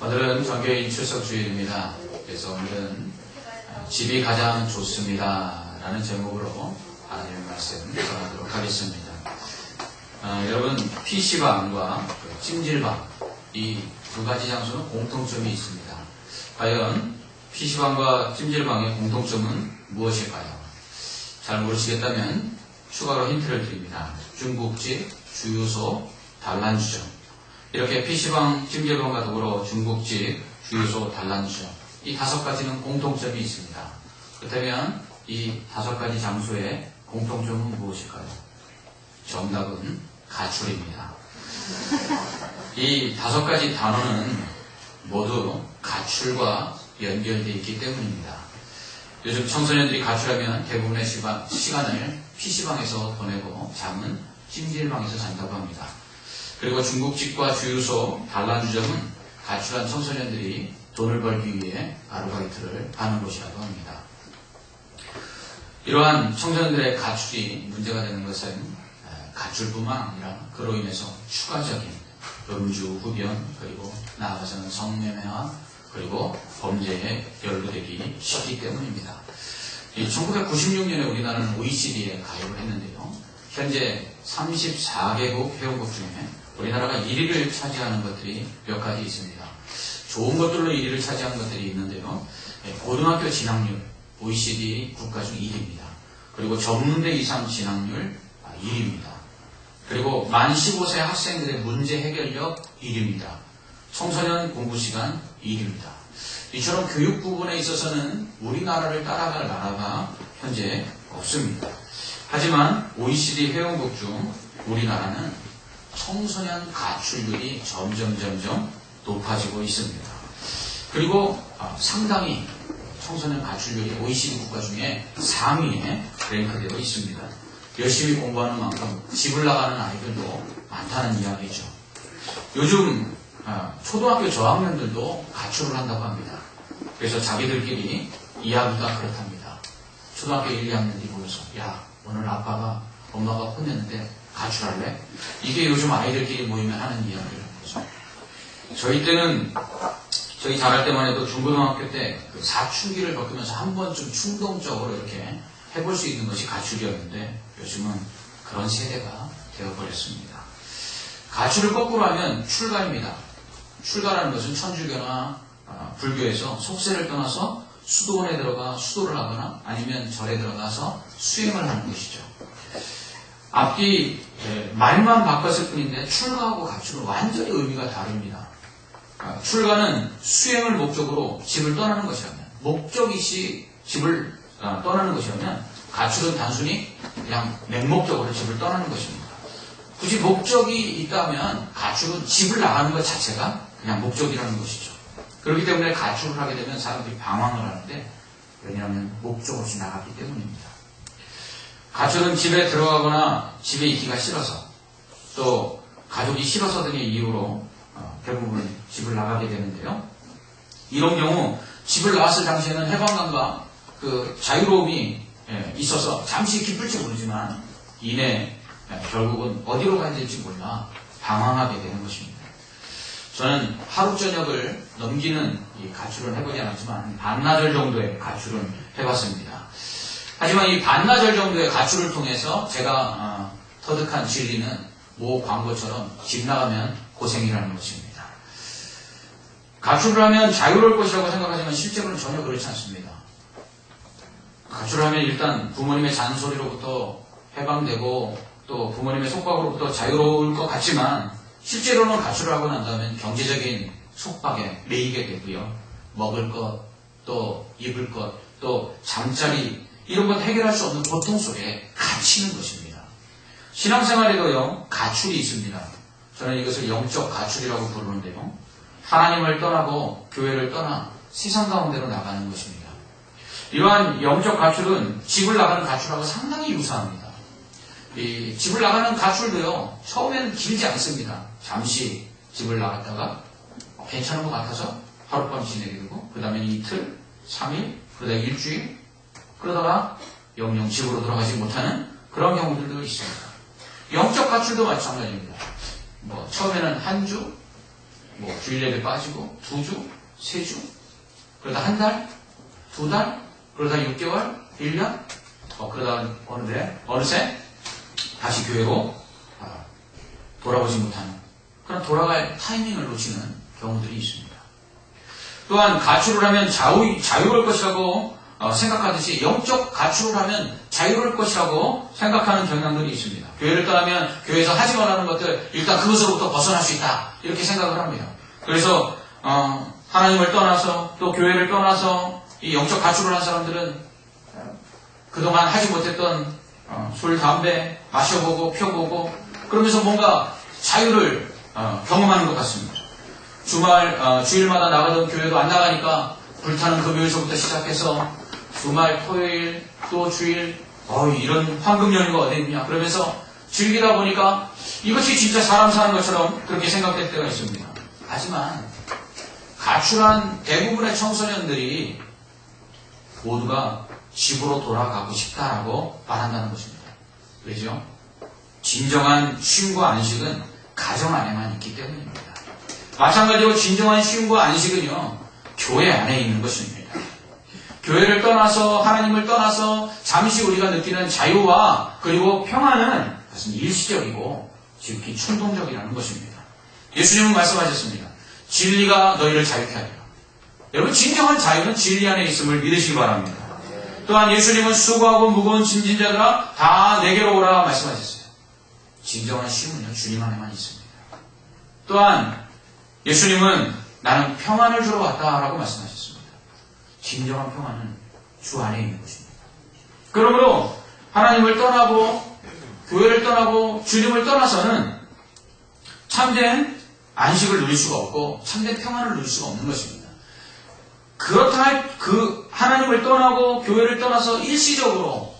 오늘은 정교인 출석 주일입니다. 그래서 오늘은 집이 가장 좋습니다 라는 제목으로 하나님의 말씀 전하도록 하겠습니다. 여러분, PC방과 찜질방, 이 두 가지 장소는 공통점이 있습니다. 과연 PC방과 찜질방의 공통점은 무엇일까요? 잘 모르시겠다면 추가로 힌트를 드립니다. 중국집, 주유소, 단란주점. 이렇게 PC방, 찜질방과 더불어 중국집, 주유소, 단란주점. 이 5가지는 공통점이 있습니다. 그렇다면 이 5가지 장소의 공통점은 무엇일까요? 정답은 가출입니다. 이 5가지 단어는 모두 가출과 연결되어 있기 때문입니다. 요즘 청소년들이 가출하면 대부분의 시간을 PC방에서 보내고 잠은 찜질방에서 잔다고 합니다. 그리고 중국집과 주유소, 단란주점은 가출한 청소년들이 돈을 벌기 위해 아르바이트를 하는 곳이라고 합니다. 이러한 청소년들의 가출이 문제가 되는 것은 가출뿐만 아니라 그로 인해서 추가적인 음주, 흡연, 그리고 나아가서는 성매매와 그리고 범죄에 연루되기 쉽기 때문입니다. 1996년에 우리나라는 OECD에 가입을 했는데요. 현재 34개국 회원국 중에 우리나라가 1위를 차지하는 것들이 몇 가지 있습니다. 좋은 것들로 1위를 차지하는 것들이 있는데요. 고등학교 진학률 OECD 국가 중 1위입니다. 그리고 전문대 이상 진학률 1위입니다. 그리고 만 15세 학생들의 문제 해결력 1위입니다. 청소년 공부시간 1위입니다. 이처럼 교육 부분에 있어서는 우리나라를 따라갈 나라가 현재 없습니다. 하지만 OECD 회원국 중 우리나라는 청소년 가출률이 점점 높아지고 있습니다. 그리고 상당히 청소년 가출률이 OECD 국가 중에 상위에 랭크되어 있습니다. 열심히 공부하는 만큼 집을 나가는 아이들도 많다는 이야기죠. 요즘 초등학교 저학년들도 가출을 한다고 합니다. 그래서 자기들끼리 이야기가 그렇답니다. 초등학교 1, 2학년들이 모여서 야, 오늘 아빠가 엄마가 혼냈는데 가출할래? 이게 요즘 아이들끼리 모이면 하는 이야기를 거죠. 저희 자랄 때만 해도 중고등학교 때 그 사춘기를 겪으면서 한 번쯤 충동적으로 이렇게 해볼 수 있는 것이 가출이었는데 요즘은 그런 세대가 되어버렸습니다. 가출을 거꾸로 하면 출가입니다. 출가라는 것은 천주교나 불교에서 속세를 떠나서 수도원에 들어가 수도를 하거나 아니면 절에 들어가서 수행을 하는 것이죠. 앞뒤 말만 바꿨을 뿐인데 출가하고 가출은 완전히 의미가 다릅니다. 출가는 수행을 목적으로 집을 떠나는 것이라면, 목적이시 집을 떠나는 것이라면, 가출은 단순히 그냥 맹목적으로 집을 떠나는 것입니다. 굳이 목적이 있다면 가출은 집을 나가는 것 자체가 그냥 목적이라는 것이죠. 그렇기 때문에 가출을 하게 되면 사람들이 방황을 하는데, 왜냐하면 목적 없이 나갔기 때문입니다. 가출은 집에 들어가거나 집에 있기가 싫어서, 또 가족이 싫어서 등의 이유로 대부분 집을 나가게 되는데요. 이런 경우 집을 나왔을 당시에는 해방감과 그 자유로움이 있어서 잠시 기쁠지 모르지만 이내 결국은 어디로 가야 될지 몰라 방황하게 되는 것입니다. 저는 하루 저녁을 넘기는 이 가출은 해보지 않았지만 반나절 정도의 가출은 해봤습니다. 하지만 이 반나절 정도의 가출을 통해서 제가 터득한 진리는 모 광고처럼 집 나가면 고생이라는 것입니다. 가출을 하면 자유로울 것이라고 생각하지만 실제로는 전혀 그렇지 않습니다. 가출을 하면 일단 부모님의 잔소리로부터 해방되고 또 부모님의 속박으로부터 자유로울 것 같지만 실제로는 가출을 하고 난 다음에 경제적인 속박에 매이게 되고요. 먹을 것, 또 입을 것, 또 잠자리 이런 건 해결할 수 없는 고통 속에 갇히는 것입니다. 신앙생활에도요, 가출이 있습니다. 저는 이것을 영적 가출이라고 부르는데요. 하나님을 떠나고 교회를 떠나 세상 가운데로 나가는 것입니다. 이러한 영적 가출은 집을 나가는 가출하고 상당히 유사합니다. 이 집을 나가는 가출도요, 처음에는 길지 않습니다. 잠시 집을 나갔다가 괜찮은 것 같아서 하룻밤 지내게 되고, 그 다음에 이틀, 3일, 그러다 일주일, 그러다가 영영 집으로 돌아가지 못하는 그런 경우들도 있습니다. 영적 가출도 마찬가지입니다. 처음에는 한 주, 뭐 주일 예배 빠지고 2주, 3주, 그러다 한 달, 2달, 그러다 6개월, 1년, 그러다 어느새 다시 교회로 돌아오지 못하는 그런 돌아갈 타이밍을 놓치는 경우들이 있습니다. 또한 가출을 하면 자유로울 것이라고 생각하듯이 영적 가출을 하면 자유로울 것이라고 생각하는 경향들이 있습니다. 교회를 떠나면 교회에서 하지 말라는 것들 일단 그것으로부터 벗어날 수 있다 이렇게 생각을 합니다. 그래서 하나님을 떠나서 또 교회를 떠나서 이 영적 가출을 한 사람들은 그동안 하지 못했던 술, 담배 마셔보고 펴보고 그러면서 뭔가 자유를 경험하는 것 같습니다. 주일마다 나가던 교회도 안 나가니까 불타는 금요일서부터 시작해서 주말, 토요일, 또 주일, 이런 황금 연휴가 어디 있냐 그러면서 즐기다 보니까 이것이 진짜 사람 사는 것처럼 그렇게 생각될 때가 있습니다. 하지만 가출한 대부분의 청소년들이 모두가 집으로 돌아가고 싶다라고 말한다는 것입니다. 왜죠? 진정한 쉼과 안식은 가정 안에만 있기 때문입니다. 마찬가지로 진정한 쉼과 안식은요, 교회 안에 있는 것입니다. 교회를 떠나서 하나님을 떠나서 잠시 우리가 느끼는 자유와 그리고 평안은 그것은 일시적이고 지극히 충동적이라는 것입니다. 예수님은 말씀하셨습니다. 진리가 너희를 자유케 하리라. 여러분 진정한 자유는 진리 안에 있음을 믿으시기 바랍니다. 또한 예수님은 수고하고 무거운 짐진 자들아 다 내게로 오라 말씀하셨어요. 진정한 쉼은요 주님 안에만 있습니다. 또한 예수님은 나는 평안을 주러 왔다라고 말씀하셨습니다. 진정한 평안은 주 안에 있는 것입니다. 그러므로 하나님을 떠나고 교회를 떠나고 주님을 떠나서는 참된 안식을 누릴 수가 없고 참된 평안을 누릴 수가 없는 것입니다. 그렇다 할 하나님을 떠나고 교회를 떠나서 일시적으로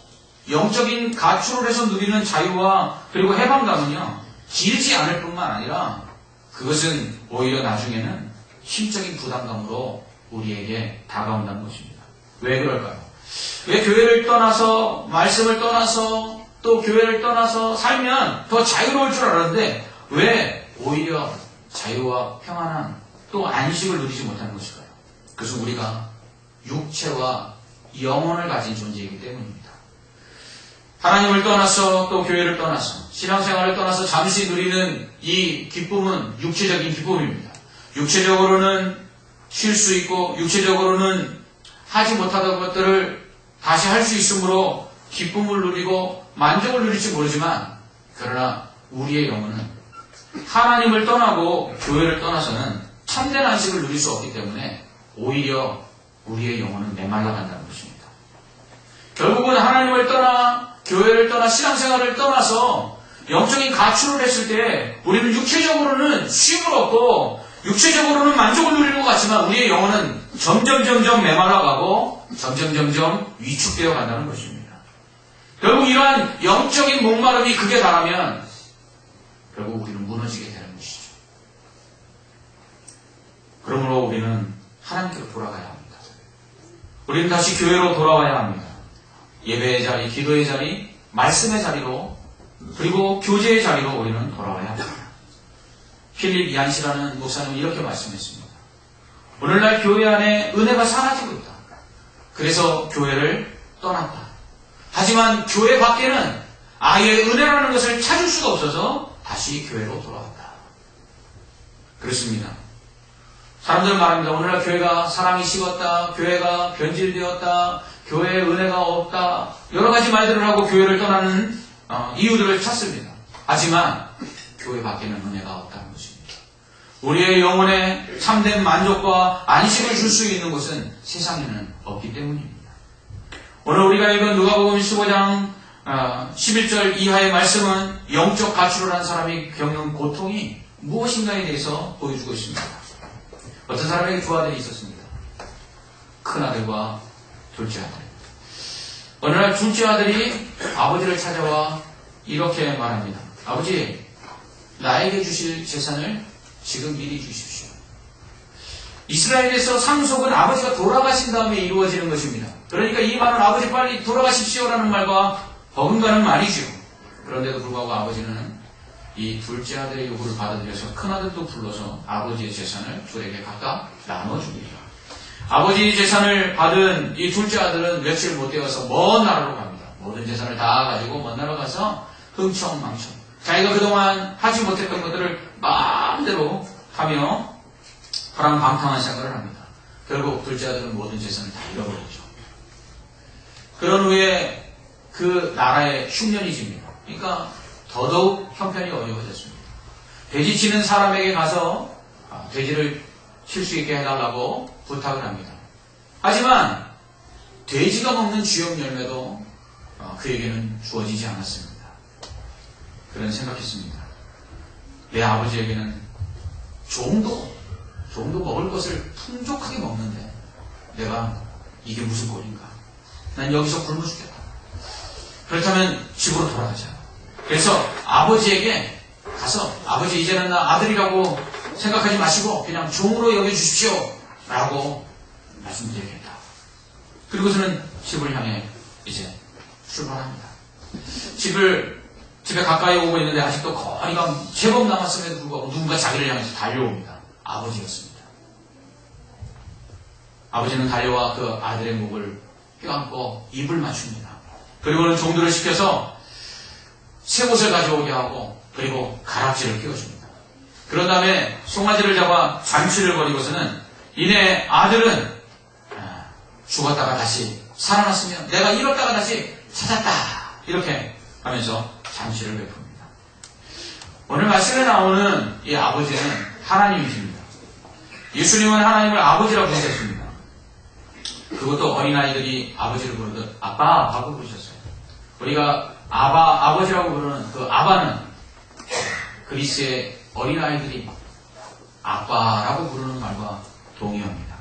영적인 가출을 해서 누리는 자유와 그리고 해방감은요 길지 않을 뿐만 아니라 그것은 오히려 나중에는 심적인 부담감으로 우리에게 다가온다는 것입니다. 왜 그럴까요? 왜 교회를 떠나서 말씀을 떠나서 또 교회를 떠나서 살면 더 자유로울 줄 알았는데 왜 오히려 자유와 평안한 또 안식을 누리지 못하는 것일까요? 그것은 우리가 육체와 영혼을 가진 존재이기 때문입니다. 하나님을 떠나서 또 교회를 떠나서 신앙생활을 떠나서 잠시 누리는 이 기쁨은 육체적인 기쁨입니다. 육체적으로는 쉴 수 있고 육체적으로는 하지 못하던 것들을 다시 할 수 있으므로 기쁨을 누리고 만족을 누릴지 모르지만 그러나 우리의 영혼은 하나님을 떠나고 교회를 떠나서는 참된 안식을 누릴 수 없기 때문에 오히려 우리의 영혼은 메말라 간다는 것입니다. 결국은 하나님을 떠나 교회를 떠나 신앙생활을 떠나서 영적인 가출을 했을 때 우리는 육체적으로는 쉼을 얻고 육체적으로는 만족을 누리는 것 같지만 우리의 영혼은 점점 메말라가고 점점 위축되어 간다는 것입니다. 결국 이러한 영적인 목마름이 극에 달하면 결국 우리는 무너지게 되는 것이죠. 그러므로 우리는 하나님께로 돌아가야 합니다. 우리는 다시 교회로 돌아와야 합니다. 예배의 자리, 기도의 자리, 말씀의 자리로 그리고 교제의 자리로 우리는 돌아와야 합니다. 필립 얀시라는 목사님은 이렇게 말씀했습니다. 오늘날 교회 안에 은혜가 사라지고 있다. 그래서 교회를 떠났다. 하지만 교회 밖에는 아예 은혜라는 것을 찾을 수가 없어서 다시 교회로 돌아왔다. 그렇습니다. 사람들은 말합니다. 오늘날 교회가 사랑이 식었다. 교회가 변질되었다. 교회에 은혜가 없다. 여러 가지 말들을 하고 교회를 떠나는 이유들을 찾습니다. 하지만 교회 밖에는 은혜가 없다는 것입니다. 우리의 영혼에 참된 만족과 안식을 줄 수 있는 곳은 세상에는 없기 때문입니다. 오늘 우리가 읽은 누가복음 15장 11절 이하의 말씀은 영적 가출을 한 사람이 겪는 고통이 무엇인가에 대해서 보여주고 있습니다. 어떤 사람에게 두 아들이 있었습니다. 큰아들과 둘째 아들. 어느 날 둘째 아들이 아버지를 찾아와 이렇게 말합니다. 아버지, 나에게 주실 재산을 지금 미리 주십시오. 이스라엘에서 상속은 아버지가 돌아가신 다음에 이루어지는 것입니다. 그러니까 이 말은 아버지 빨리 돌아가십시오라는 말과 버금가는 말이죠. 그런데도 불구하고 아버지는 이 둘째 아들의 요구를 받아들여서 큰 아들도 불러서 아버지의 재산을 둘에게 각각 나눠줍니다. 아버지 재산을 받은 이 둘째 아들은 며칠 못 되어서 먼 나라로 갑니다. 모든 재산을 다 가지고 먼 나라 가서 흥청망청 자기가 그동안 하지 못했던 것들을 마음대로 하며 허랑방탕한 생각을 합니다. 결국 둘째 아들은 모든 재산을 다 잃어버리죠. 그런 후에 그 나라의 흉년이 집니다. 그러니까 더더욱 형편이 어려워졌습니다. 돼지 치는 사람에게 가서 돼지를 칠 수 있게 해달라고 부탁을 합니다. 하지만 돼지가 먹는 쥐염 열매도 그에게는 주어지지 않았습니다. 그런 생각했습니다. 내 아버지에게는 종도 먹을 것을 풍족하게 먹는데 내가 이게 무슨 꼴인가? 난 여기서 굶어 죽겠다. 그렇다면 집으로 돌아가자. 그래서 아버지에게 가서 아버지 이제는 나 아들이라고 생각하지 마시고 그냥 종으로 여겨주십시오 라고 말씀드리겠다. 그리고서는 집을 향해 이제 출발합니다. 집에 가까이 오고 있는데 아직도 거리가 제법 남았음에도 불구하고 누군가 자기를 향해서 달려옵니다. 아버지였습니다. 아버지는 달려와 그 아들의 목을 껴안고 입을 맞춥니다. 그리고는 종들을 시켜서 새 옷을 가져오게 하고 그리고 가락지를 끼워줍니다. 그런 다음에 송아지를 잡아 잔치를 벌이고서는 이내 아들은 죽었다가 다시 살아났으면 내가 잃었다가 다시 찾았다 이렇게 하면서 잔치를 베풉니다. 오늘 말씀에 나오는 이 아버지는 하나님이십니다. 예수님은 하나님을 아버지라고 부르셨습니다. 그것도 어린아이들이 아버지를 부르듯 아빠 하고 부르셨어요. 우리가 아버지라고 부르는 그 아바는 그리스의 어린아이들이 아빠라고 부르는 말과 동의합니다.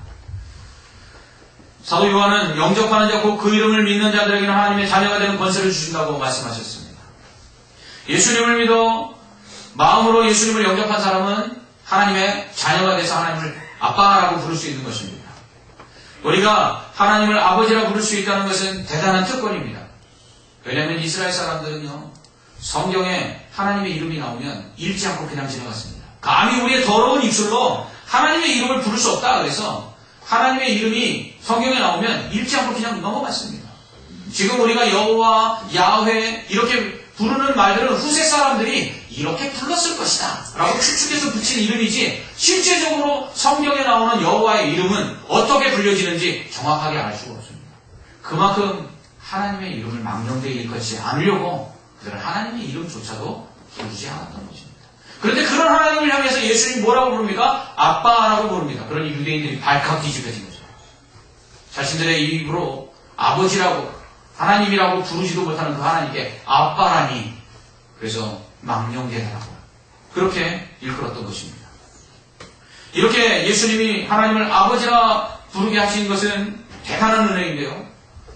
사도 요한은 영접하는 자 곧 그 이름을 믿는 자들에게는 하나님의 자녀가 되는 권세를 주신다고 말씀하셨습니다. 예수님을 믿어 마음으로 예수님을 영접한 사람은 하나님의 자녀가 돼서 하나님을 아빠라고 부를 수 있는 것입니다. 우리가 하나님을 아버지라고 부를 수 있다는 것은 대단한 특권입니다. 왜냐하면 이스라엘 사람들은요, 성경에 하나님의 이름이 나오면 읽지 않고 그냥 지나갔습니다. 감히 우리의 더러운 입술로 하나님의 이름을 부를 수 없다 그래서 하나님의 이름이 성경에 나오면 읽지 않고 그냥 넘어갔습니다. 지금 우리가 여호와, 야훼 이렇게 부르는 말들은 후세 사람들이 이렇게 불렀을 것이다 라고 추측해서 붙인 이름이지 실제적으로 성경에 나오는 여호와의 이름은 어떻게 불려지는지 정확하게 알 수가 없습니다. 그만큼 하나님의 이름을 망령되이 일컫지 않으려고 그들은 하나님의 이름조차도 부르지 않았던 것입니다. 그런데 그런 하나님을 향해서 예수님이 뭐라고 부릅니까? 아빠라고 부릅니다. 그러니 유대인들이 발칵 뒤집혀진 거죠. 자신들의 입으로 아버지라고 하나님이라고 부르지도 못하는 그 하나님께 아빠라니 그래서 망령되다라고 그렇게 일컬었던 것입니다. 이렇게 예수님이 하나님을 아버지라 부르게 하신 것은 대단한 은혜인데요.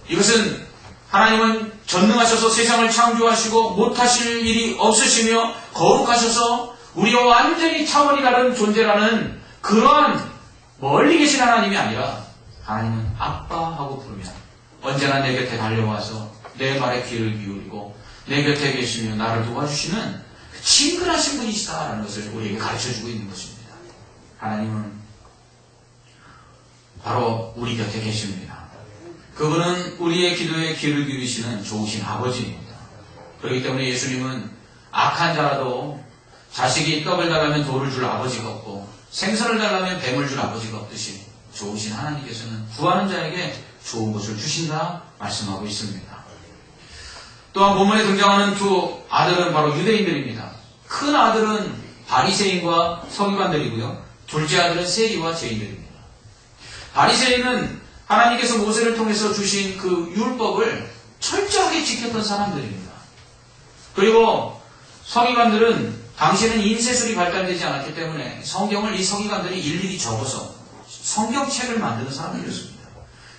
이것은 하나님은 전능하셔서 세상을 창조하시고 못하실 일이 없으시며 거룩하셔서 우리와 완전히 차원이 다른 존재라는 그러한 멀리 계신 하나님이 아니라 하나님은 아빠하고 부르면 언제나 내 곁에 달려와서 내 말에 귀를 기울이고 내 곁에 계시며 나를 도와주시는 친근하신 분이시다라는 것을 우리에게 가르쳐주고 있는 것입니다. 하나님은 바로 우리 곁에 계십니다. 그분은 우리의 기도에 귀를 기울이시는 좋으신 아버지입니다. 그렇기 때문에 예수님은 악한 자라도 자식이 떡을 달라면 돌을 줄 아버지가 없고 생선을 달라면 뱀을 줄 아버지가 없듯이 좋으신 하나님께서는 구하는 자에게 좋은 것을 주신다 말씀하고 있습니다. 또한 본문에 등장하는 두 아들은 바로 유대인들입니다. 큰 아들은 바리새인과 서기관들이고요. 둘째 아들은 세리와 죄인들입니다. 바리새인은 하나님께서 모세를 통해서 주신 그 율법을 철저하게 지켰던 사람들입니다. 그리고 서기관들은 당시에는 인쇄술이 발달되지 않았기 때문에 성경을 이 서기관들이 일일이 적어서 성경책을 만드는 사람들이었습니다.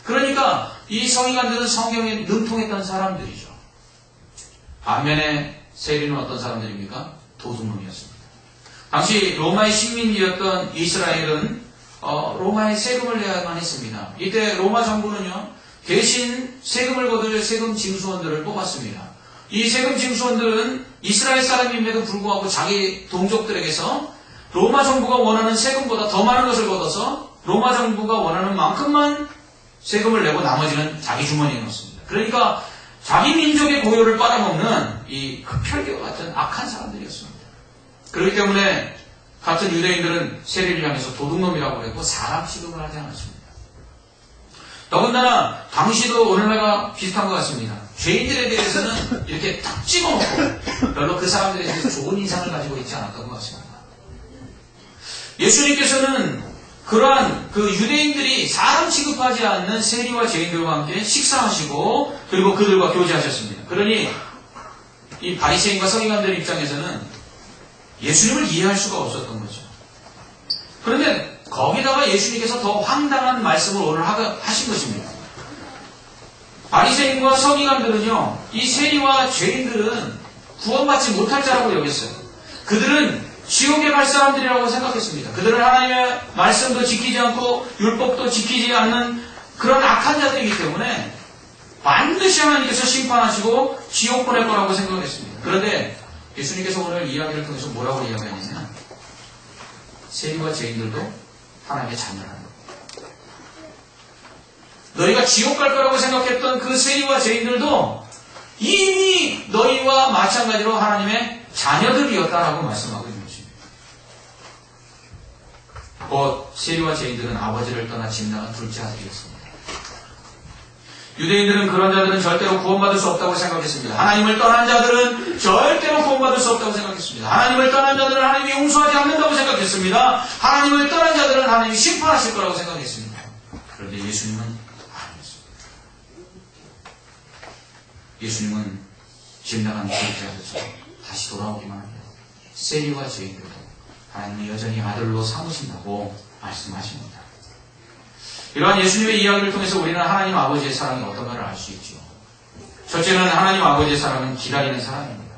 그러니까 이 서기관들은 성경에 능통했던 사람들이죠. 반면에 세리는 어떤 사람들입니까? 도둑놈이었습니다. 당시 로마의 식민지였던 이스라엘은 로마에 세금을 내야만 했습니다. 이때 로마 정부는요, 대신 세금을 거둘 세금 징수원들을 뽑았습니다. 이 세금 징수원들은 이스라엘 사람임에도 불구하고 자기 동족들에게서 로마 정부가 원하는 세금보다 더 많은 것을 걷어서 로마 정부가 원하는 만큼만 세금을 내고 나머지는 자기 주머니에 넣습니다. 그러니까 자기 민족의 고요를 빨아먹는 이 흡혈귀와 같은 악한 사람들이었습니다. 그렇기 때문에 같은 유대인들은 세리를 향해서 도둑놈이라고 했고 사람 취급을 하지 않았습니다. 더군다나 당시도 오늘날과 비슷한 것 같습니다. 죄인들에 대해서는 이렇게 탁 찍어놓고 별로 그 사람들에 대해서 좋은 인상을 가지고 있지 않았던 것 같습니다. 예수님께서는 그러한 그 유대인들이 사람 취급하지 않는 세리와 죄인들과 함께 식사하시고 그리고 그들과 교제하셨습니다. 그러니 이 바리새인과 서기관들 입장에서는 예수님을 이해할 수가 없었던 거죠. 그런데 거기다가 예수님께서 더 황당한 말씀을 오늘 하신 것입니다. 바리새인과 서기관들은요, 이 세리와 죄인들은 구원받지 못할 자라고 여겼어요. 그들은 지옥에 갈 사람들이라고 생각했습니다. 그들은 하나님의 말씀도 지키지 않고 율법도 지키지 않는 그런 악한 자들이기 때문에 반드시 하나님께서 심판하시고 지옥 보낼 거라고 생각했습니다. 그런데 예수님께서 오늘 이야기를 통해서 뭐라고 이야기하냐면 세리와 죄인들도 하나님의 자녀라는 겁니다. 너희가 지옥 갈 거라고 생각했던 그 세리와 죄인들도 이미 너희와 마찬가지로 하나님의 자녀들이었다라고 말씀하고 있는 것입니다. 곧 세리와 죄인들은 아버지를 떠나 집 나간 둘째 아들이었습니다. 유대인들은 그런 자들은 절대로 구원받을 수 없다고 생각했습니다. 하나님을 떠난 자들은 절대로 구원받을 수 없다고 생각했습니다. 하나님을 떠난 자들은 하나님이 용서하지 않는다고 생각했습니다. 하나님을 떠난 자들은 하나님이 심판하실 거라고 생각했습니다. 그런데 예수님은 아니었습니다. 예수님은 집 나간 둘째 아들처럼 다시 돌아오기만 합니다. 세리와 죄인들도 하나님은 여전히 아들로 삼으신다고 말씀하십니다. 이러한 예수님의 이야기를 통해서 우리는 하나님 아버지의 사랑이 어떤가를 알 수 있죠. 첫째는 하나님 아버지의 사랑은 기다리는 사랑입니다.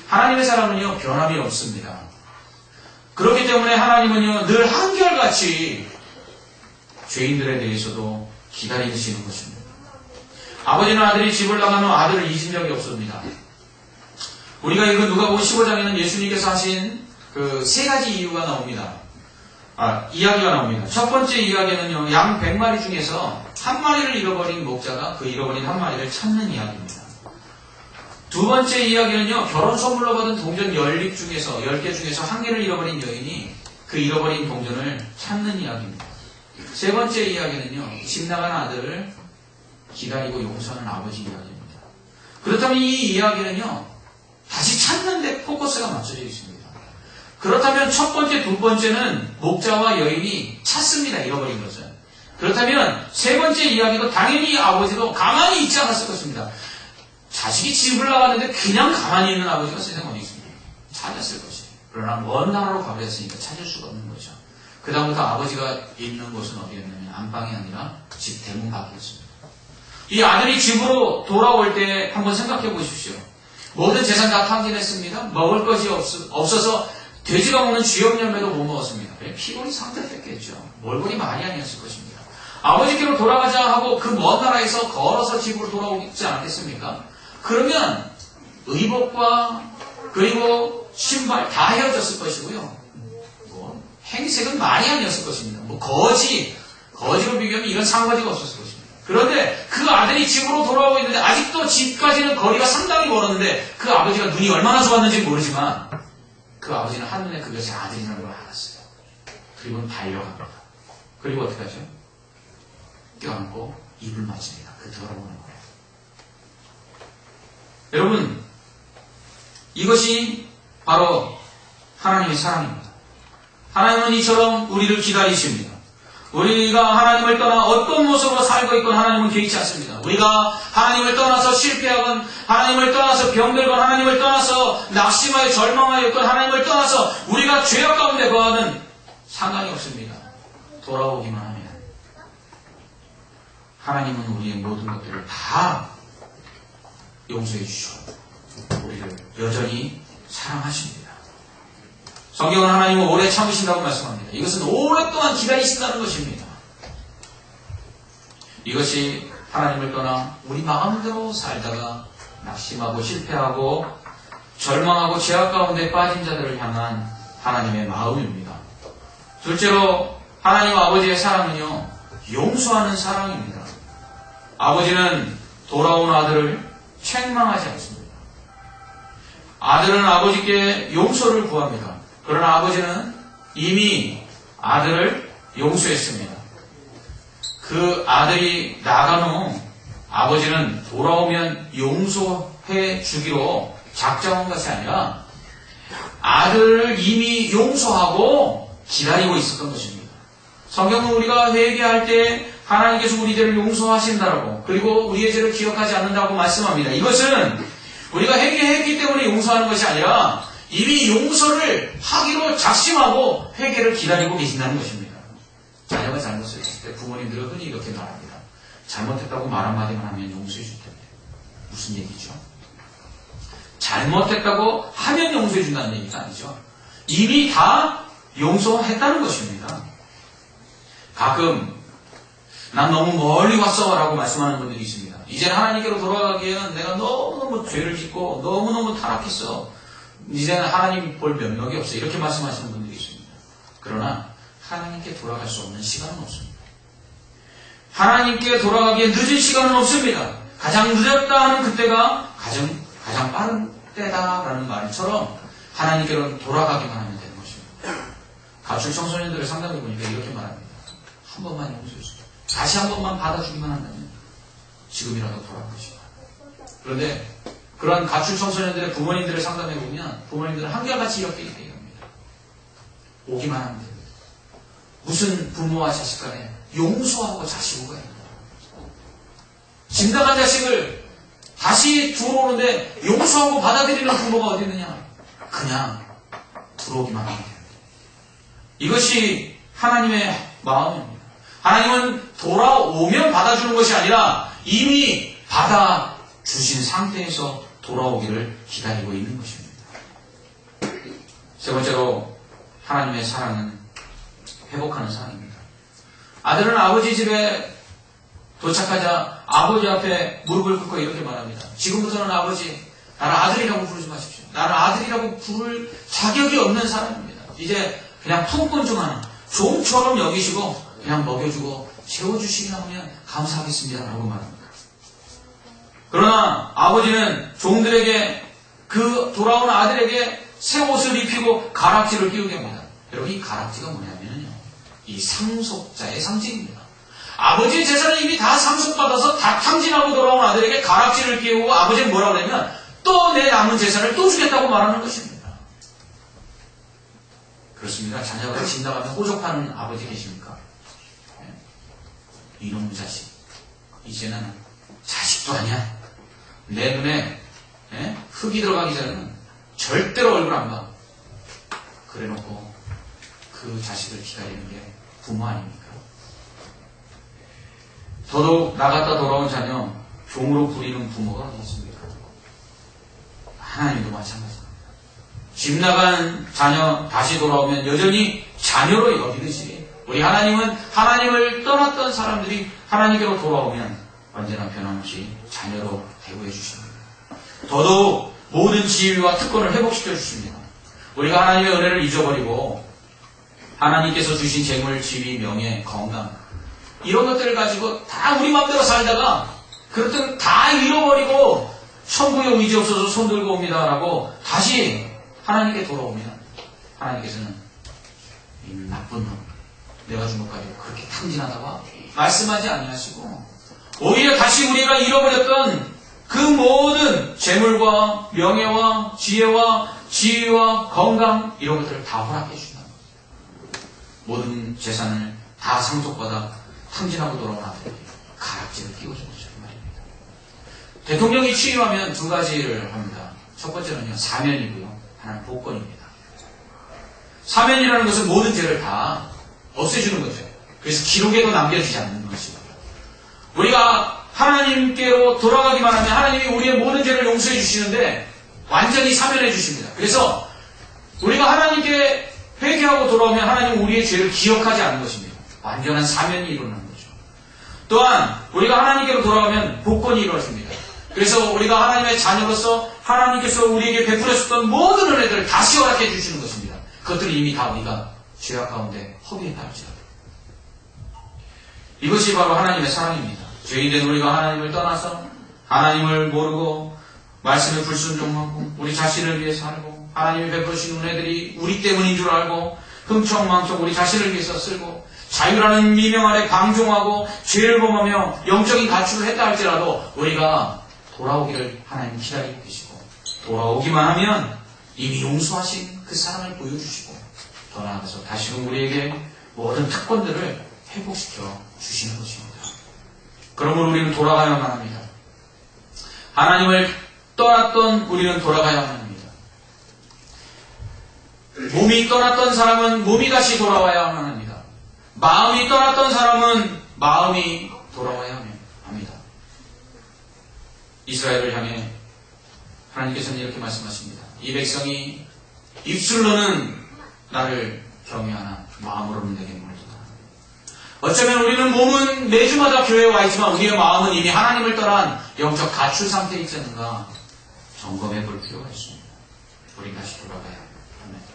하나님의 사랑은요, 변함이 없습니다. 그렇기 때문에 하나님은요, 늘 한결같이 죄인들에 대해서도 기다리시는 것입니다. 아버지는 아들이 집을 나가면 아들을 잊은 적이 없습니다. 우리가 읽은 누가복음 15장에는 예수님께서 하신 그 세 가지 이야기가 나옵니다. 첫 번째 이야기는요, 양 100마리 중에서 한 마리를 잃어버린 목자가 그 잃어버린 한 마리를 찾는 이야기입니다. 두 번째 이야기는요, 결혼 선물로 받은 동전 10개 중에서 한 개를 잃어버린 여인이 그 잃어버린 동전을 찾는 이야기입니다. 세 번째 이야기는요, 집 나간 아들을 기다리고 용서하는 아버지 이야기입니다. 그렇다면 이 이야기는요, 다시 찾는 데 포커스가 맞춰져 있습니다. 그렇다면 첫 번째, 두 번째는 목자와 여인이 찾습니다. 잃어버린 것을. 그렇다면 세 번째 이야기도 당연히 아버지도 가만히 있지 않았을 것입니다. 자식이 집을 나갔는데 그냥 가만히 있는 아버지가 세상에 어디 있습니까? 찾았을 것이에요. 그러나 먼 나라로 가버렸으니까 찾을 수가 없는 거죠. 그 다음부터 아버지가 있는 곳은 어디였냐면 안방이 아니라 집 대문 밖이었습니다. 이 아들이 집으로 돌아올 때 한번 생각해 보십시오. 모든 재산 다 탕진했습니다. 먹을 것이 없어서 돼지가 먹는 쥐염염에도 못 먹었습니다. 피곤이 상당히 됐겠죠. 몰골이 많이 아니었을 것입니다. 아버지께로 돌아가자 하고 그 먼 나라에서 걸어서 집으로 돌아오지 않았겠습니까? 그러면 의복과 그리고 신발 다 헤어졌을 것이고요. 행색은 많이 아니었을 것입니다. 거지로 비교하면 이런 상가지가 없었을 것입니다. 그런데 그 아들이 집으로 돌아오고 있는데 아직도 집까지는 거리가 상당히 멀었는데 그 아버지가 눈이 얼마나 좋았는지 모르지만 그 아버지는 한눈에 그것이 아들이라는 걸 알았어요. 그리고는 달려갑니다. 그리고 어떻게 하죠? 껴안고 입을 맞춥니다. 그 더러운 거예요. 여러분, 이것이 바로 하나님의 사랑입니다. 하나님은 이처럼 우리를 기다리십니다. 우리가 하나님을 떠나 어떤 모습으로 살고 있건 하나님은 개의치 않습니다. 우리가 하나님을 떠나서 실패하건 하나님을 떠나서 병들건 하나님을 떠나서 낙심하여 절망하였건 하나님을 떠나서 우리가 죄악 가운데 거하는 상관이 없습니다. 돌아오기만 하면 하나님은 우리의 모든 것들을 다 용서해 주시고 우리를 여전히 사랑하십니다. 성경은 하나님은 오래 참으신다고 말씀합니다. 이것은 오랫동안 기다리신다는 것입니다. 이것이 하나님을 떠나 우리 마음대로 살다가 낙심하고 실패하고 절망하고 죄악 가운데 빠진 자들을 향한 하나님의 마음입니다. 둘째로 하나님 아버지의 사랑은요, 용서하는 사랑입니다. 아버지는 돌아온 아들을 책망하지 않습니다. 아들은 아버지께 용서를 구합니다. 그러나 아버지는 이미 아들을 용서했습니다. 그 아들이 나간 후 아버지는 돌아오면 용서해 주기로 작정한 것이 아니라 아들을 이미 용서하고 기다리고 있었던 것입니다. 성경은 우리가 회개할 때 하나님께서 우리 죄를 용서하신다라고, 그리고 우리의 죄를 기억하지 않는다고 말씀합니다. 이것은 우리가 회개했기 때문에 용서하는 것이 아니라 이미 용서를 하기로 작심하고 회개를 기다리고 계신다는 것입니다. 자녀가 잘못을 했을 때 부모님들은 흔히 이렇게 말합니다. 잘못했다고 말 한마디만 하면 용서해 줄 텐데. 무슨 얘기죠? 잘못했다고 하면 용서해 준다는 얘기가 아니죠. 이미 다 용서했다는 것입니다. 가끔 난 너무 멀리 왔어 라고 말씀하는 분들이 있습니다. 이제 하나님께로 돌아가기에는 내가 너무너무 죄를 짓고 너무너무 타락했어. 이제는 하나님 볼 면목이 없어. 이렇게 말씀하시는 분들이 있습니다. 그러나 하나님께 돌아갈 수 없는 시간은 없습니다. 하나님께 돌아가기에 늦은 시간은 없습니다. 가장 늦었다 하는 그때가 가장 빠른 때다라는 말처럼 하나님께로 돌아가기만 하면 되는 것입니다. 가출 청소년들을 상담해 보니까 이렇게 말합니다. 한 번만 용서해 주세요. 다시 한 번만 받아주기만 한다면 지금이라도 돌아갈 것이다. 그런데 그런 가출 청소년들의 부모님들을 상담해 보면 부모님들은 한결같이 이렇게 얘기합니다. 오기만 하면 됩니다. 무슨 부모와 자식 간에 용서하고 자식 오가 있는 거예요. 집 나간 자식을 다시 들어오는데 용서하고 받아들이는 부모가 어디 있느냐? 그냥 들어오기만 하면 됩니다. 이것이 하나님의 마음입니다. 하나님은 돌아오면 받아주는 것이 아니라 이미 받아주신 상태에서 돌아오기를 기다리고 있는 것입니다. 세 번째로 하나님의 사랑은 회복하는 사랑입니다. 아들은 아버지 집에 도착하자 아버지 앞에 무릎을 꿇고 이렇게 말합니다. 지금부터는 아버지, 나를 아들이라고 부르지 마십시오. 나를 아들이라고 부를 자격이 없는 사람입니다. 이제 그냥 품꾼 중 하나, 종처럼 여기시고 그냥 먹여주고 채워주시기만 하면 감사하겠습니다 라고 말합니다. 그러나 아버지는 종들에게, 그 돌아온 아들에게 새 옷을 입히고 가락지를 끼우게 합니다. 여러분, 이 가락지가 뭐냐면요, 이 상속자의 상징입니다. 아버지의 재산을 이미 다 상속받아서 다 탕진하고 돌아온 아들에게 가락지를 끼우고 아버지는 뭐라고 하냐면 또 내 남은 재산을 또 주겠다고 말하는 것입니다. 그렇습니다. 자녀가 집 나가면 호적하는 아버지 계십니까? 네. 이놈의 자식, 이제는 자식도 아니야. 내 눈에 흙이 들어가기 전에는 절대로 얼굴 안 봐. 그래놓고 그 자식을 기다리는 게 부모 아닙니까? 더더욱 나갔다 돌아온 자녀 종으로 부리는 부모가 어디 있습니까? 하나님도 마찬가지입니다. 집 나간 자녀 다시 돌아오면 여전히 자녀로 여기듯이 우리 하나님은 하나님을 떠났던 사람들이 하나님께로 돌아오면 언제나 변함없이 자녀로 대우해 주십니다. 더더욱 모든 지위와 특권을 회복시켜 주십니다. 우리가 하나님의 은혜를 잊어버리고 하나님께서 주신 재물, 지위, 명예, 건강 이런 것들을 가지고 다 우리 마음대로 살다가 그렇든 다 잃어버리고 천국에 의지 없어서 손 들고 옵니다라고 다시 하나님께 돌아오면 하나님께서는 이 나쁜 놈, 내가 준 것 가지고 그렇게 탕진하다가 말씀하지 아니하시고 오히려 다시 우리가 잃어버렸던 그 모든 재물과 명예와 지혜와 지위와 건강 이런 것들을 다 허락해 주신다는 거죠. 모든 재산을 다 상속받아 탕진하고 돌아온 아들에게 가락지를 끼워주는 거죠. 말입니다. 대통령이 취임하면 두 가지를 합니다. 첫 번째는요, 사면이고요. 하나는 복권입니다. 사면이라는 것은 모든 죄를 다 없애주는 거죠. 그래서 기록에도 남겨지지 않는 것이고요. 우리가 하나님께로 돌아가기만 하면 하나님이 우리의 모든 죄를 용서해 주시는데 완전히 사면해 주십니다. 그래서 우리가 하나님께 회개하고 돌아오면 하나님은 우리의 죄를 기억하지 않는 것입니다. 완전한 사면이 일어나는 거죠. 또한 우리가 하나님께로 돌아가면 복권이 이루어집니다. 그래서 우리가 하나님의 자녀로서 하나님께서 우리에게 베풀으셨던 모든 은혜들을 다시 허락해 주시는 것입니다. 그것들을 이미 다 우리가 죄악 가운데 허비했다 할지라도. 이것이 바로 하나님의 사랑입니다. 죄인된 우리가 하나님을 떠나서 하나님을 모르고 말씀에 불순종하고 우리 자신을 위해 살고 하나님이 베푸신 은혜들이 우리 때문인 줄 알고 흥청망청 우리 자신을 위해서 쓰고 자유라는 미명 아래 방종하고 죄를 범하며 영적인 가출을 했다 할지라도 우리가 돌아오기를 하나님 기다리고 계시고 돌아오기만 하면 이미 용서하신 그 사랑을 보여주시고 더 나아가서 다시금 우리에게 모든 특권들을 회복시켜 주시는 것입니다. 그러므로 우리는 돌아가야만 합니다. 하나님을 떠났던 우리는 돌아가야만 합니다. 몸이 떠났던 사람은 몸이 다시 돌아와야만 합니다. 마음이 떠났던 사람은 마음이 돌아와야 합니다. 이스라엘을 향해 하나님께서는 이렇게 말씀하십니다. 이 백성이 입술로는 나를 경외하나 마음으로는 내게 멀도다. 어쩌면 우리는 몸은 매주마다 교회에 와 있지만 우리의 마음은 이미 하나님을 떠난 영적 가출 상태에 있지 않는가 점검해 볼 필요가 있습니다. 우리 다시 돌아가야 합니다.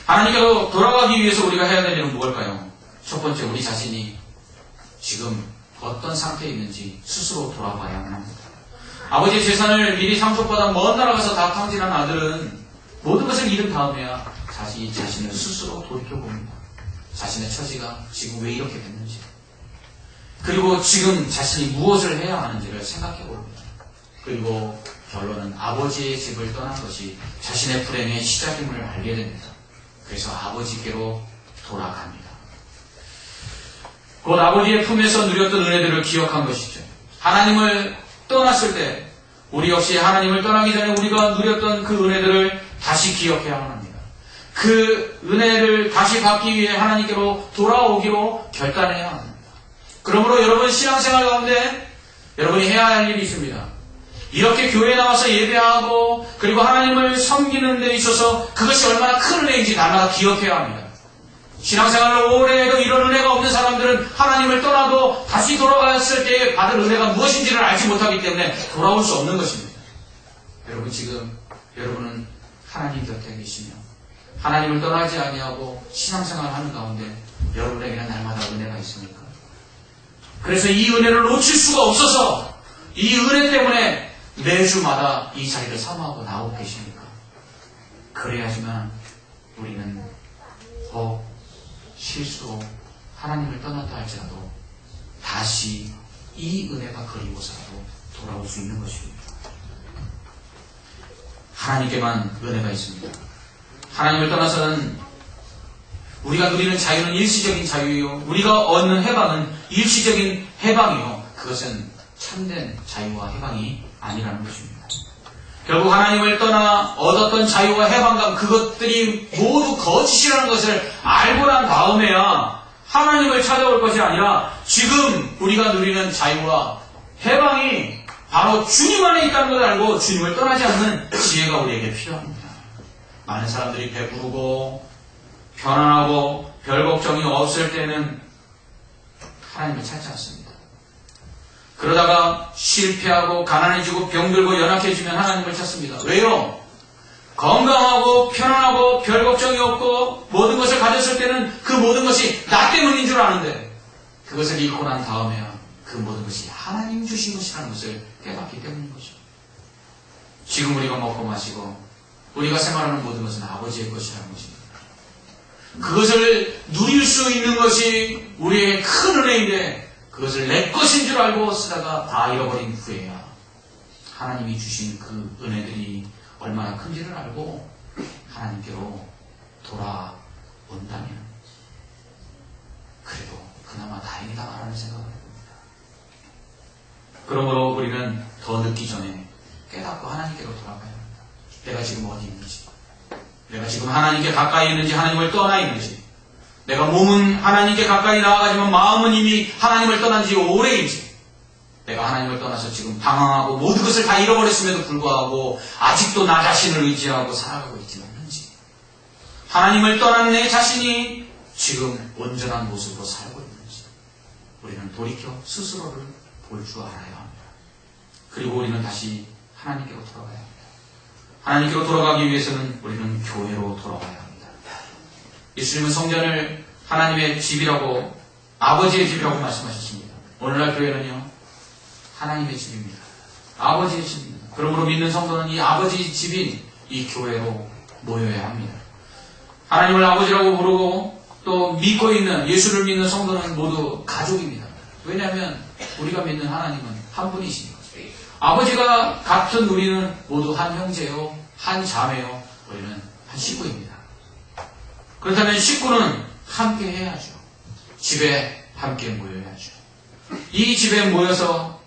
하나님께로 돌아가기 위해서 우리가 해야 될 일은 무엇일까요? 첫 번째, 우리 자신이 지금 어떤 상태에 있는지 스스로 돌아봐야만 합니다. 아버지의 재산을 미리 상속받아 먼 나라 가서 다 탕진한 아들은 모든 것을 잃은 다음에야 자신을 스스로 돌이켜봅니다. 자신의 처지가 지금 왜 이렇게 됐는지, 그리고 지금 자신이 무엇을 해야 하는지를 생각해봅니다. 그리고 결론은 아버지의 집을 떠난 것이 자신의 불행의 시작임을 알게 됩니다. 그래서 아버지께로 돌아갑니다. 곧 아버지의 품에서 누렸던 은혜들을 기억한 것이죠. 하나님을 떠났을 때 우리 역시 하나님을 떠나기 전에 우리가 누렸던 그 은혜들을 다시 기억해야만 합니다. 그 은혜를 다시 받기 위해 하나님께로 돌아오기로 결단해야 합니다. 그러므로 여러분 신앙생활 가운데 여러분이 해야 할 일이 있습니다. 이렇게 교회에 나와서 예배하고 그리고 하나님을 섬기는 데 있어서 그것이 얼마나 큰 은혜인지 날마다 기억해야 합니다. 신앙생활을 오래 해도 이런 은혜가 없는 사람들은 하나님을 떠나도 다시 돌아갔을 때에 받을 은혜가 무엇인지를 알지 못하기 때문에 돌아올 수 없는 것입니다. 여러분 지금 여러분은 하나님 곁에 계시며 하나님을 떠나지 아니하고 신앙생활을 하는 가운데 여러분에게는 날마다 은혜가 있습니까? 그래서 이 은혜를 놓칠 수가 없어서 이 은혜 때문에 매주마다 이 자리를 사모하고 나오고 계십니까? 그래야지만 우리는 실수로 하나님을 떠났다 할지라도 다시 이 은혜가 그리워서라도 돌아올 수 있는 것입니다. 하나님께만 은혜가 있습니다. 하나님을 떠나서는 우리가 누리는 자유는 일시적인 자유이요, 우리가 얻는 해방은 일시적인 해방이요, 그것은 참된 자유와 해방이 아니라는 것입니다. 결국 하나님을 떠나 얻었던 자유와 해방감, 그것들이 모두 거짓이라는 것을 알고 난 다음에야 하나님을 찾아올 것이 아니라 지금 우리가 누리는 자유와 해방이 바로 주님 안에 있다는 것을 알고 주님을 떠나지 않는 지혜가 우리에게 필요합니다. 많은 사람들이 배부르고 편안하고 별 걱정이 없을 때는 하나님을 찾지 않습니다. 그러다가 실패하고 가난해지고 병들고 연약해지면 하나님을 찾습니다. 왜요? 건강하고 편안하고 별 걱정이 없고 모든 것을 가졌을 때는 그 모든 것이 나 때문인 줄 아는데 그것을 잃고 난 다음에야 그 모든 것이 하나님 주신 것이라는 것을 깨닫기 때문인 거죠. 지금 우리가 먹고 마시고 우리가 생활하는 모든 것은 아버지의 것이라는 것입니다. 그것을 누릴 수 있는 것이 우리의 큰 은혜인데 그것을 내 것인 줄 알고 쓰다가 다 잃어버린 후에야 하나님이 주신 그 은혜들이 얼마나 큰지를 알고 하나님께로 돌아온다면 그래도 그나마 다행이다라는 생각을 해봅니다. 그러므로 우리는 더 늦기 전에 깨닫고 하나님께로 돌아가야 합니다. 내가 지금 어디 있는지, 내가 지금 하나님께 가까이 있는지 하나님을 떠나 있는지, 내가 몸은 하나님께 가까이 나아가지만 마음은 이미 하나님을 떠난 지 오래인지, 내가 하나님을 떠나서 지금 방황하고 모든 것을 다 잃어버렸음에도 불구하고 아직도 나 자신을 의지하고 살아가고 있지 않는지, 하나님을 떠난 내 자신이 지금 온전한 모습으로 살고 있는지 우리는 돌이켜 스스로를 볼 줄 알아야 합니다. 그리고 우리는 다시 하나님께로 돌아가야 합니다. 하나님께로 돌아가기 위해서는 우리는 교회로 돌아가야 합니다. 예수님은 성전을 하나님의 집이라고, 아버지의 집이라고 말씀하셨습니다. 오늘날 교회는요, 하나님의 집입니다. 아버지의 집입니다. 그러므로 믿는 성도는 이 아버지 집인 이 교회로 모여야 합니다. 하나님을 아버지라고 부르고 또 믿고 있는, 예수를 믿는 성도는 모두 가족입니다. 왜냐하면 우리가 믿는 하나님은 한 분이시니까. 아버지가 같은 우리는 모두 한 형제요, 한 자매요, 우리는 한 식구입니다. 그렇다면 식구는 함께 해야죠. 집에 함께 모여야죠. 이 집에 모여서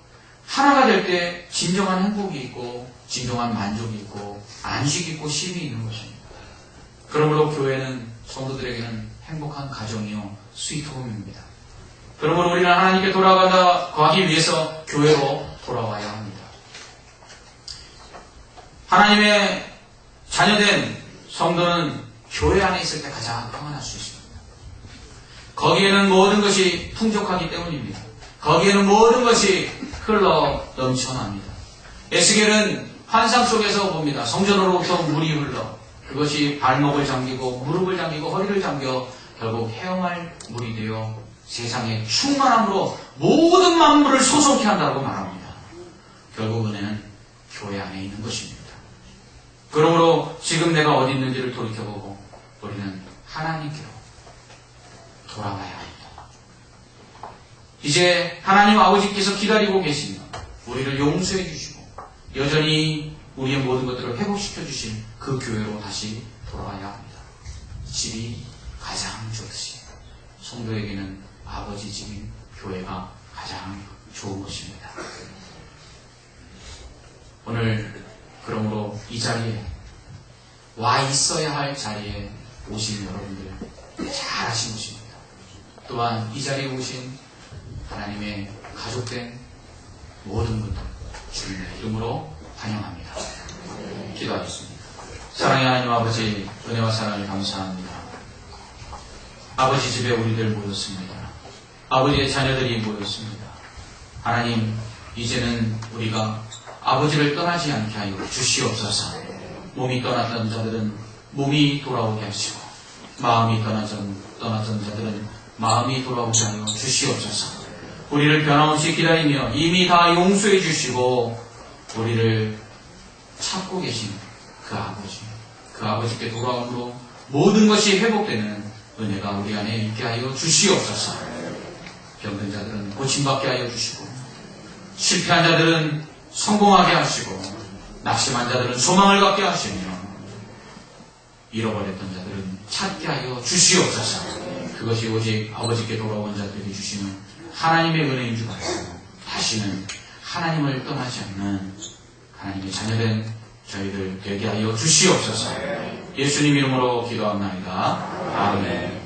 하나가 될 때 진정한 행복이 있고, 진정한 만족이 있고, 안식이 있고, 쉼이 있는 것입니다. 그러므로 교회는 성도들에게는 행복한 가정이요, 스위트홈입니다. 그러므로 우리는 하나님께 돌아가기 위해서 교회로 돌아와야 합니다. 하나님의 자녀된 성도는 교회 안에 있을 때 가장 평안할 수 있습니다. 거기에는 모든 것이 풍족하기 때문입니다. 거기에는 모든 것이 흘러 넘쳐납니다. 에스겔은 환상 속에서 봅니다. 성전으로부터 물이 흘러 그것이 발목을 잠기고 무릎을 잠기고 허리를 잠겨 결국 헤엄할 물이 되어 세상의 충만함으로 모든 만물을 소송케 한다고 말합니다. 결국 은혜는 교회 안에 있는 것입니다. 그러므로 지금 내가 어디 있는지를 돌이켜보고 우리는 하나님께로 돌아가야 합니다. 이제 하나님 아버지께서 기다리고 계시며 우리를 용서해 주시고 여전히 우리의 모든 것들을 회복시켜 주신 그 교회로 다시 돌아가야 합니다. 집이 가장 좋듯이 성도에게는 아버지 집인 교회가 가장 좋은 것입니다. 오늘 그러므로 이 자리에 와 있어야 할 자리에 오신 여러분들 잘 하신 것입니다. 또한 이 자리에 오신 하나님의 가족된 모든 분들 주님의 이름으로 환영합니다. 기도하겠습니다. 사랑의 하나님 아버지, 은혜와 사랑을 감사합니다. 아버지 집에 우리들 모였습니다. 아버지의 자녀들이 모였습니다. 하나님, 이제는 우리가 아버지를 떠나지 않게 하여 주시옵소서. 몸이 떠났던 자들은 몸이 돌아오게 하시고 마음이 떠났던 자들은 마음이 돌아오게 하여 주시옵소서. 우리를 변함없이 기다리며 이미 다 용서해 주시고 우리를 찾고 계신 그 아버지께 돌아옴으로 모든 것이 회복되는 은혜가 우리 안에 있게 하여 주시옵소서. 병든 자들은 고침받게 하여 주시고 실패한 자들은 성공하게 하시고 낙심한 자들은 소망을 갖게 하시며 잃어버렸던 자들은 찾게 하여 주시옵소서. 그것이 오직 아버지께 돌아온 자들이 주시는 하나님의 은혜인 줄 알고 다시는 하나님을 떠나지 않는 하나님의 자녀된 저희들 되게 하여 주시옵소서. 예수님 이름으로 기도합니다. 아멘.